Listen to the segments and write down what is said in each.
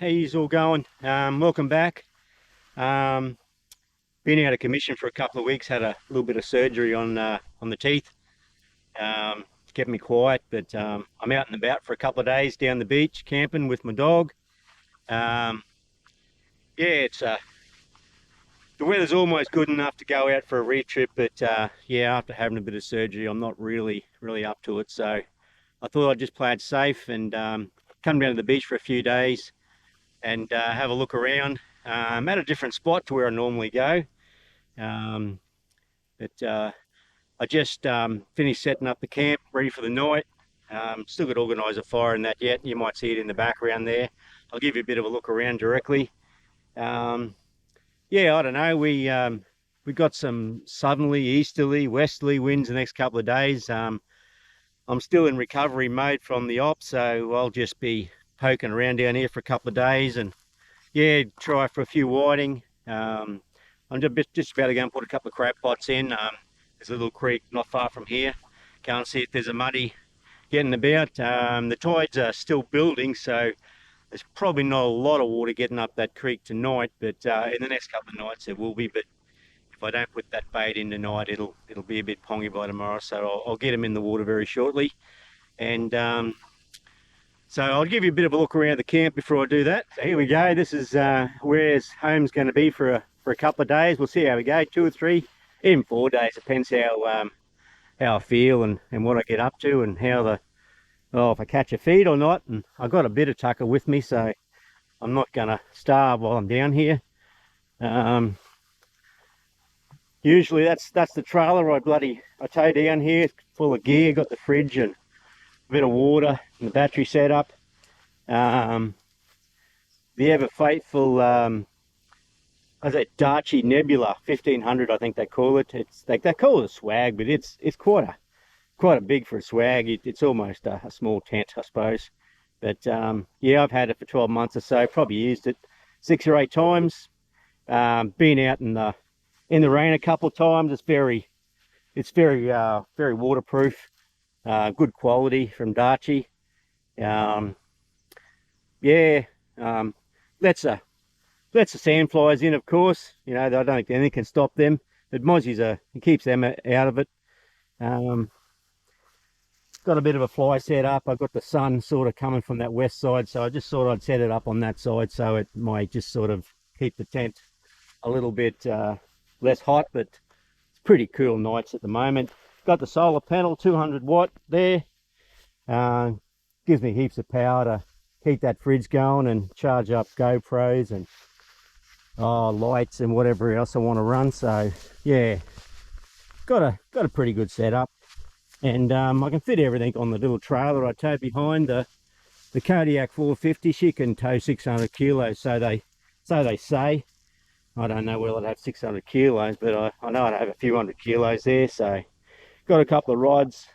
How yous all going? Welcome back. Um, been out of commission for a couple of weeks. Had a little bit of surgery on the teeth. Kept me quiet, but I'm out and about for a couple of days down the beach camping with my dog. Um, yeah, it's the weather's almost good enough to go out for a reef trip, but yeah, after having a bit of surgery, I'm not really up to it. So I thought I'd just play it safe and come down to the beach for a few days and have a look around. At a different spot to where I normally go. Um, but I just finished setting up the camp, ready for the night. Still got to organise a fire and that yet. You might see it in the background there. I'll give you a bit of a look around directly. Um, yeah, I don't know. We got some southerly, easterly, westerly winds the next couple of days. I'm still in recovery mode from the op, so I'll just be poking around down here for a couple of days and yeah, try for a few whiting. I'm just about to go and put a couple of crab pots in. There's a little creek not far from here. Go and see if there's a muddy getting about. The tides are still building, so there's probably not a lot of water getting up that creek tonight, but in the next couple of nights there will be. But if I don't put that bait in tonight, it'll be a bit pongy by tomorrow, so I'll get them in the water very shortly. And so I'll give you a bit of a look around the camp before I do that. So here we go. This is where home's going to be for a couple of days. We'll see how we go, 2 or 3, even 4 days. Depends how I feel and what I get up to and how if I catch a feed or not. And I've got a bit of tucker with me, so I'm not going to starve while I'm down here. Usually that's the trailer I tow down here, full of gear. Got the fridge and a bit of water and the battery setup. The ever faithful Darche Nebula 1500, I think they call it. It's they call it a swag, but it's quite a big for a swag. It's almost a small tent, I suppose. But yeah, I've had it for 12 months or so. Probably used it 6 or 8 times. Been out in the rain a couple of times. It's very waterproof. Good quality from Darche. Yeah, lets the sandflies in, of course. You know, I don't think anything can stop them. But Mozzie's he keeps them out of it. Got a bit of a fly set up. I've got the sun sort of coming from that west side, so I just thought I'd set it up on that side so it might just sort of keep the tent a little bit less hot. But it's pretty cool nights at the moment. Got the solar panel, 200 watt there. Gives me heaps of power to keep that fridge going and charge up GoPros and lights and whatever else I want to run. So yeah, got a pretty good setup, and I can fit everything on the little trailer I tow behind. The Kodiak 450, she can tow 600 kilos, so they say. I don't know whether I'd have 600 kilos, but I know I'd have a few hundred kilos there. So got a couple of rods,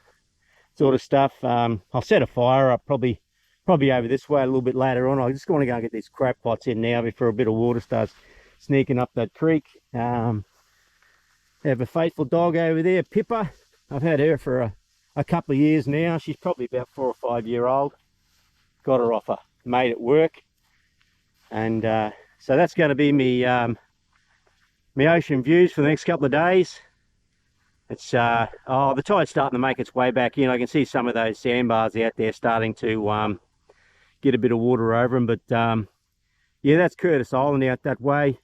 sort of stuff. I'll set a fire up probably over this way a little bit later on. I just want to go and get these crab pots in now before a bit of water starts sneaking up that creek. Have a faithful dog over there, Pippa. I've had her for a couple of years now. She's probably about 4 or 5 year old. Got her off a mate at work, and so that's going to be me my ocean views for the next couple of days. It's the tide's starting to make its way back in. I can see some of those sandbars out there starting to get a bit of water over them. But yeah, that's Curtis Island out that way.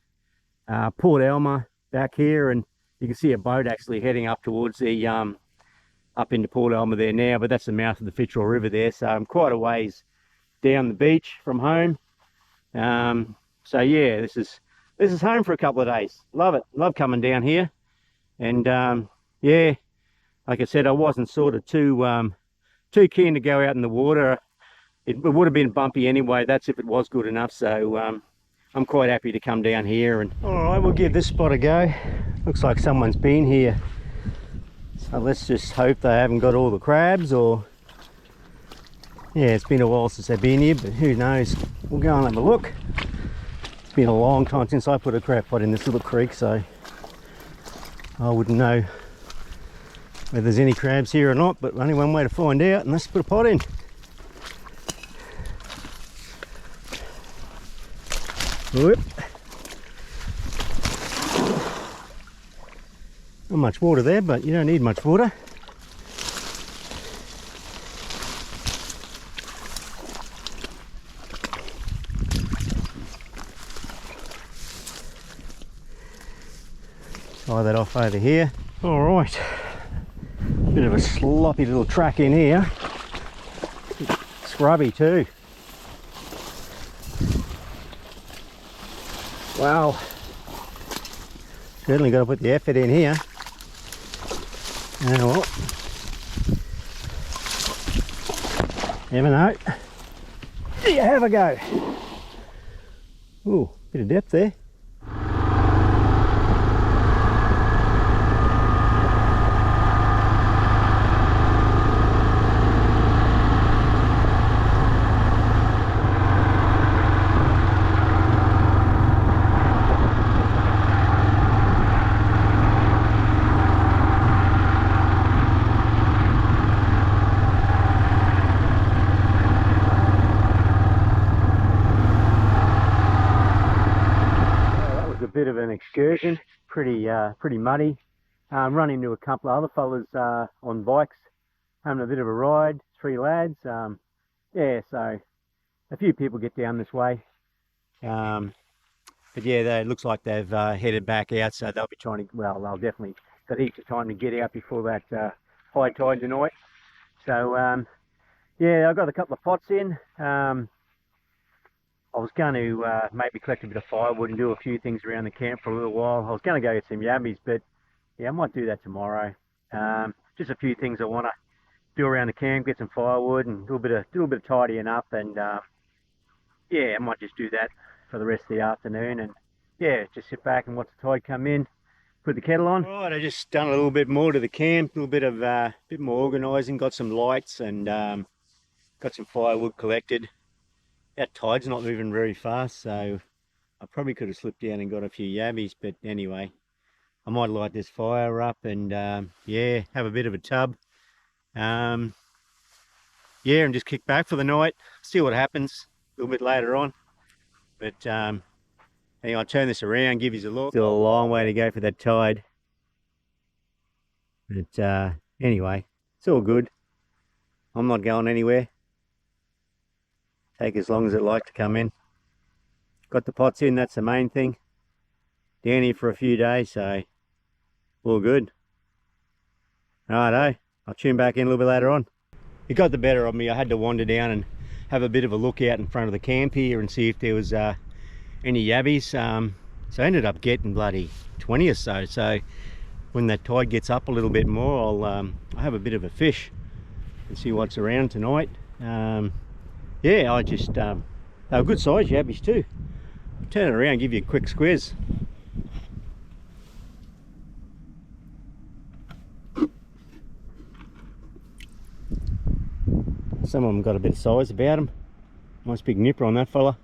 Port Alma back here, and you can see a boat actually heading up towards the up into Port Alma there now. But that's the mouth of the Fitzroy River there, so I'm quite a ways down the beach from home. So yeah, this is home for a couple of days. Love it. Love coming down here. And yeah, like I said, I wasn't sort of too keen to go out in the water. It would have been bumpy anyway. That's if it was good enough. So I'm quite happy to come down here. And all right, we'll give this spot a go. Looks like someone's been here. So let's just hope they haven't got all the crabs, or yeah, it's been a while since they've been here, but who knows. We'll go and have a look. It's been a long time since I put a crab pot in this little creek, so I wouldn't know whether there's any crabs here or not, but only one way to find out, and let's put a pot in. Whoop. Not much water there, but you don't need much water. Tie that off over here. All right, bit of a sloppy little track in here. Scrubby too. Wow, certainly got to put the effort in here. Well, never know. Yeah, have a go. Ooh, bit of depth there. Bit of an excursion, pretty muddy. Run into a couple of other fellas on bikes having a bit of a ride, 3 lads. Yeah, so a few people get down this way, but yeah, it looks like they've headed back out, so they'll be trying to, well, they'll definitely got heaps of time to get out before that high tide tonight. So yeah, I've got a couple of pots in. I was going to maybe collect a bit of firewood and do a few things around the camp for a little while. I was going to go get some yabbies, but yeah, I might do that tomorrow. Just a few things I want to do around the camp, get some firewood and do a bit of tidying up, and yeah, I might just do that for the rest of the afternoon, and yeah, just sit back and watch the tide come in, put the kettle on. Right, I just done a little bit more to the camp, a little bit of bit more organising, got some lights and got some firewood collected. That tide's not moving very fast, so I probably could have slipped down and got a few yabbies, but anyway, I might light this fire up and yeah, have a bit of a tub. Yeah, and just kick back for the night, see what happens a little bit later on. But anyway, I'll turn this around, give you a look. Still a long way to go for that tide. But anyway, it's all good. I'm not going anywhere. Take as long as it like to come in. Got the pots in, that's the main thing. Down here for a few days, so all good. Righto, I'll tune back in a little bit later on. It got the better of me. I had to wander down and have a bit of a look out in front of the camp here and see if there was any yabbies. So I ended up getting bloody 20 or so. So when that tide gets up a little bit more, I'll have a bit of a fish and see what's around tonight. Yeah, I just, they were good size yabbies too. I'll turn it around, give you a quick squeeze. Some of them got a bit of size about them. Nice big nipper on that fella.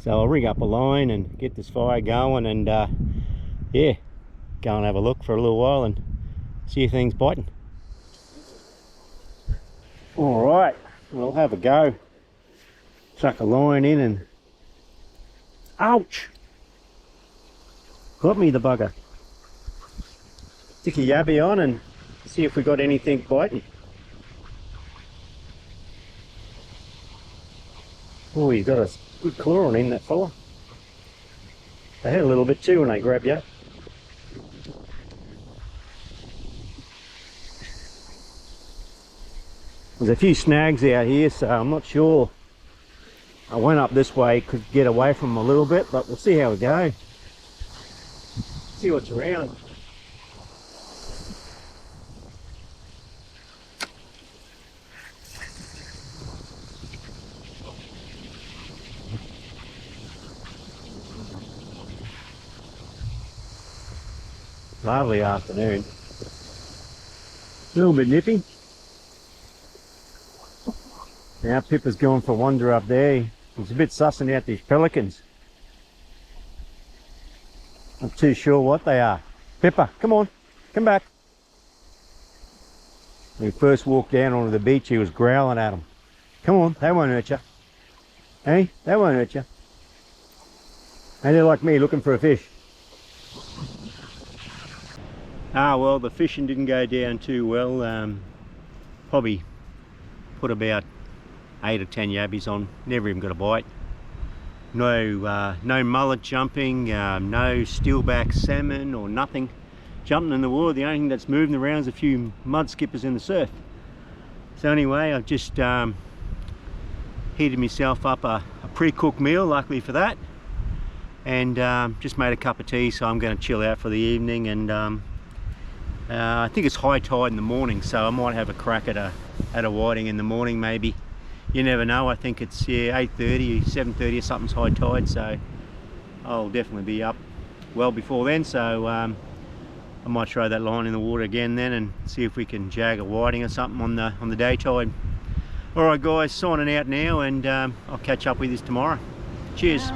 So I'll rig up a line and get this fire going and yeah, go and have a look for a little while and see if things biting. All right, we'll have a go. Chuck a line in and ouch, got me the bugger. Stick a yabby on and see if we got anything biting. Oh, he's got a good claw on him, that fella. They had a little bit too when they grab you. There's a few snags out here, so I'm not sure. I went up this way, could get away from them a little bit, but we'll see how we go. See what's around. Lovely afternoon. A little bit nippy. Now Pippa's going for a wander up there. He's a bit sussing out these pelicans. Not too sure what they are. Pippa, come on, come back. When he first walked down onto the beach, he was growling at them. Come on, they won't hurt you. Hey, they won't hurt you. And they're like me, looking for a fish. Ah, well, the fishing didn't go down too well. Probably put about 8 or 10 yabbies on, never even got a bite. No mullet jumping, no steelback salmon or nothing jumping in the water. The only thing that's moving around is a few mud skippers in the surf. So anyway, I've just heated myself up a pre-cooked meal, luckily for that, and just made a cup of tea, so I'm going to chill out for the evening. And I think it's high tide in the morning, so I might have a crack at a whiting in the morning maybe. You never know. I think it's 8:30, 7:30 or something's high tide, so I'll definitely be up well before then. So I might throw that line in the water again then and see if we can jag a whiting or something on the day tide. All right, guys, signing out now, and I'll catch up with you tomorrow. Cheers.